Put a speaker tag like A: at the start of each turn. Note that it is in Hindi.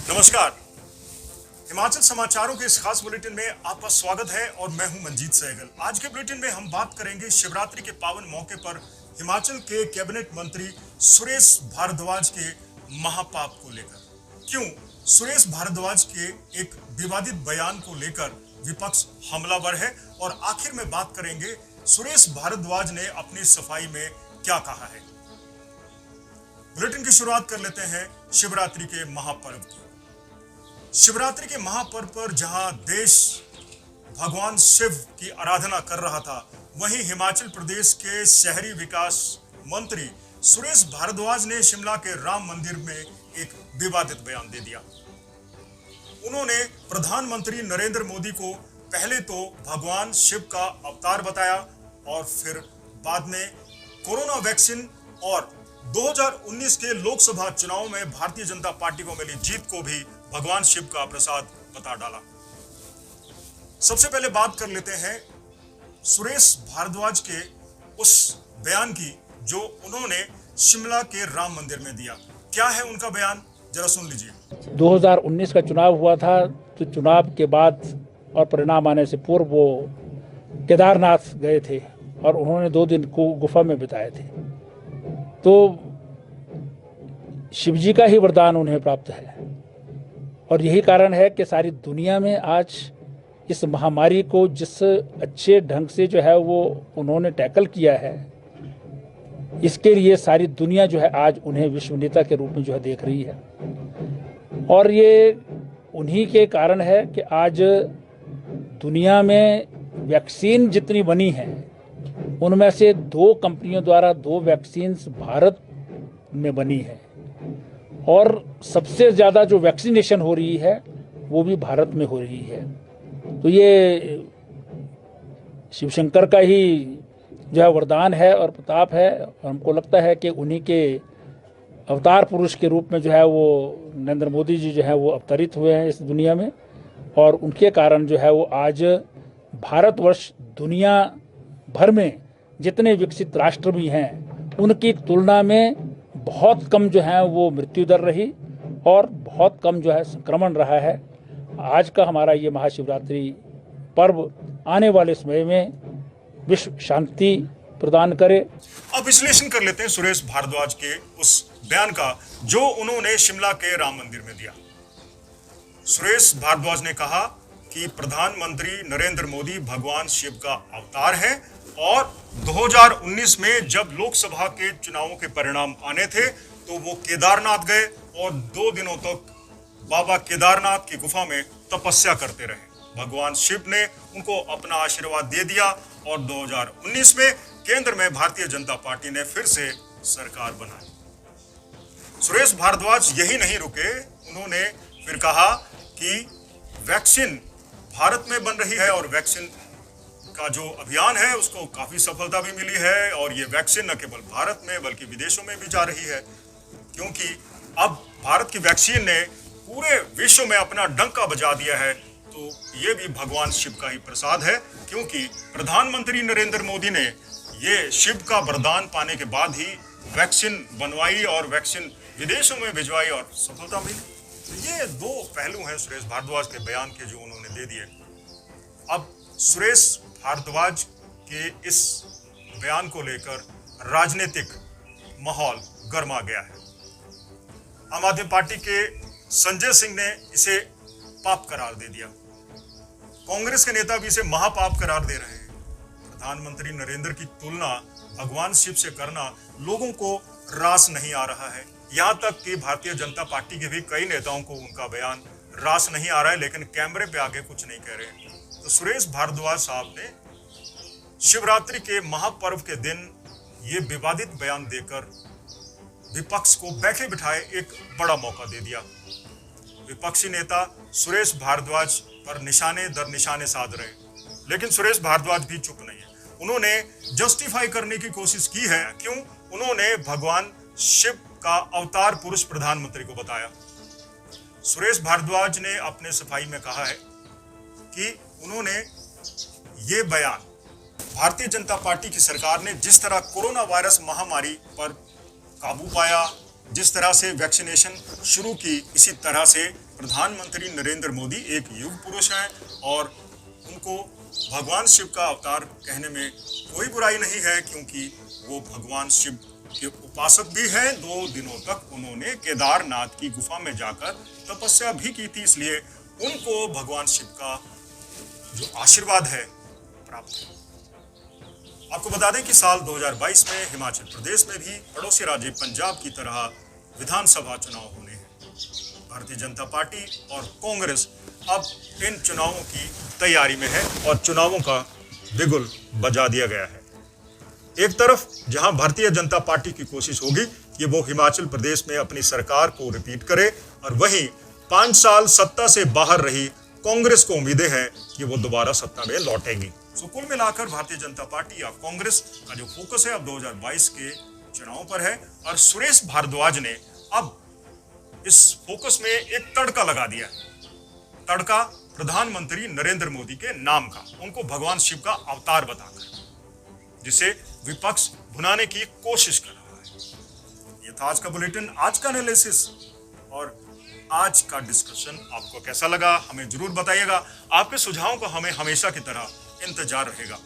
A: नमस्कार। हिमाचल समाचारों के इस खास बुलेटिन में आपका स्वागत है और मैं हूं मंजीत सहगल। आज के बुलेटिन में हम बात करेंगे शिवरात्रि के पावन मौके पर हिमाचल के कैबिनेट मंत्री सुरेश भारद्वाज के महापाप को लेकर। क्यों सुरेश भारद्वाज के एक विवादित बयान को लेकर विपक्ष हमलावर है, और आखिर में बात करेंगे सुरेश भारद्वाज ने अपनी सफाई में क्या कहा है। बुलेटिन की शुरुआत कर लेते हैं शिवरात्रि के महापर्व की। शिवरात्रि के महापर्व पर जहां देश भगवान शिव की आराधना कर रहा था, वहीं हिमाचल प्रदेश के शहरी विकास मंत्री सुरेश भारद्वाज ने शिमला के राम मंदिर में एक विवादित बयान दे दिया। उन्होंने प्रधानमंत्री नरेंद्र मोदी को पहले तो भगवान शिव का अवतार बताया और फिर बाद में कोरोना वैक्सीन और 2019 के लोकसभा चुनाव में भारतीय जनता पार्टी को मिली जीत को भी भगवान शिव का प्रसाद बता डाला। सबसे पहले बात कर लेते हैं सुरेश भारद्वाज के उस बयान की जो उन्होंने शिमला के राम मंदिर में दिया। क्या है उनका बयान, जरा सुन लीजिए।
B: 2019 का चुनाव हुआ था, तो चुनाव के बाद और परिणाम आने से पूर्व वो केदारनाथ गए थे और उन्होंने 2 दिन को गुफा में बिताए थे। तो शिवजी का ही वरदान उन्हें प्राप्त है और यही कारण है कि सारी दुनिया में आज इस महामारी को जिस अच्छे ढंग से जो है वो उन्होंने टैकल किया है, इसके लिए सारी दुनिया जो है आज उन्हें विश्व नेता के रूप में जो है देख रही है। और ये उन्हीं के कारण है कि आज दुनिया में वैक्सीन जितनी बनी है उनमें से 2 कंपनियों द्वारा 2 वैक्सीन्स भारत में बनी है और सबसे ज़्यादा जो वैक्सीनेशन हो रही है वो भी भारत में हो रही है। तो ये शिवशंकर का ही जो है वरदान है और प्रताप है, और हमको लगता है कि उन्हीं के अवतार पुरुष के रूप में जो है वो नरेंद्र मोदी जी जो है वो अवतरित हुए हैं इस दुनिया में, और उनके कारण जो है वो आज भारतवर्ष दुनिया भर में जितने विकसित राष्ट्र भी हैं उनकी तुलना में बहुत कम जो है वो मृत्यु दर रही और बहुत कम जो है संक्रमण रहा है। आज का हमारा ये महाशिवरात्रि पर्व आने वाले समय में विश्व शांति प्रदान करे।
A: अब विश्लेषण कर लेते हैं सुरेश भारद्वाज के उस बयान का जो उन्होंने शिमला के राम मंदिर में दिया। सुरेश भारद्वाज ने कहा कि प्रधानमंत्री नरेंद्र मोदी भगवान शिव का अवतार है और 2019 में जब लोकसभा के चुनावों के परिणाम आने थे तो वो केदारनाथ गए और 2 दिनों तक बाबा केदारनाथ की गुफा में तपस्या करते रहे। भगवान शिव ने उनको अपना आशीर्वाद दे दिया और 2019 में केंद्र में भारतीय जनता पार्टी ने फिर से सरकार बनाई। सुरेश भारद्वाज यही नहीं रुके, उन्होंने फिर कहा कि वैक्सीन भारत में बन रही है और वैक्सीन का जो अभियान है उसको काफी सफलता भी मिली है और ये वैक्सीन न केवल भारत में बल्कि विदेशों में भी जा रही है, क्योंकि अब भारत की वैक्सीन ने पूरे विश्व में अपना डंका बजा दिया है। तो ये भी भगवान शिव का ही प्रसाद है, क्योंकि प्रधानमंत्री नरेंद्र मोदी ने ये शिव का वरदान पाने के बाद ही वैक्सीन बनवाई और वैक्सीन विदेशों में भिजवाई और सफलता मिली। तो ये 2 पहलू हैं सुरेश भारद्वाज के बयान के जो उन्होंने दे दिए। अब सुरेश भारद्वाज के इस बयान को लेकर राजनीतिक माहौल गर्मा गया है। आम आदमी पार्टी के संजय सिंह ने इसे पाप करार दे दिया। कांग्रेस के नेता भी इसे महापाप करार दे रहे हैं। प्रधानमंत्री नरेंद्र की तुलना भगवान शिव से करना लोगों को रास नहीं आ रहा है। यहां तक कि भारतीय जनता पार्टी के भी कई नेताओं को उनका बयान रास नहीं आ रहा है, लेकिन कैमरे पे आगे कुछ नहीं कह रहे। तो सुरेश भारद्वाज साहब ने शिवरात्रि के महापर्व के दिन ये विवादित बयान देकर विपक्ष को बैठे बिठाए एक बड़ा मौका दे दिया। विपक्षी नेता सुरेश भारद्वाज पर निशाने दर निशाने साध रहे, लेकिन सुरेश भारद्वाज भी चुप नहीं है। उन्होंने जस्टिफाई करने की कोशिश की है। क्यों? उन्होंने भगवान शिव का अवतार पुरुष प्रधानमंत्री को बताया। सुरेश भारद्वाज ने अपने सफाई में कहा है कि उन्होंने ये बयान भारतीय जनता पार्टी की सरकार ने जिस तरह कोरोना वायरस महामारी पर काबू पाया, जिस तरह से वैक्सीनेशन शुरू की, इसी तरह से प्रधानमंत्री नरेंद्र मोदी एक युग पुरुष हैं और उनको भगवान शिव का अवतार कहने में कोई बुराई नहीं है, क्योंकि वो भगवान शिव के उपासक भी हैं। 2 दिनों तक उन्होंने केदारनाथ की गुफा में जाकर तपस्या भी की थी, इसलिए उनको भगवान शिव का जो आशीर्वाद है प्राप्त है। आपको बता दें कि साल 2022 में हिमाचल प्रदेश में भी पड़ोसी राज्य पंजाब की तरह विधानसभा चुनाव होने हैं। भारतीय जनता पार्टी और कांग्रेस अब इन चुनावों की तैयारी में है और चुनावों का बिगुल बजा दिया गया है। एक तरफ जहां भारतीय जनता पार्टी की कोशिश होगी कि वो हिमाचल प्रदेश में अपनी सरकार को रिपीट करे, और वहीं 5 साल सत्ता से बाहर रही कांग्रेस को उम्मीदें हैं कि वो दोबारा सत्ता में लौटेगी। सो कुल मिलाकर भारतीय जनता पार्टी या कांग्रेस का जो फोकस है अब 2022 के चुनाव पर है, और सुरेश भारद्वाज ने अब इस फोकस में एक तड़का लगा दिया है। तड़का प्रधानमंत्री नरेंद्र मोदी के नाम का, उनको भगवान शिव का अवतार बताकर, जिसे विपक्ष भुनाने की कोशिश कर रहा है। ये था आज का बुलेटिन, आज का एनालिसिस और आज का डिस्कशन आपको कैसा लगा हमें जरूर बताइएगा। आपके सुझावों का हमें हमेशा की तरह इंतजार रहेगा।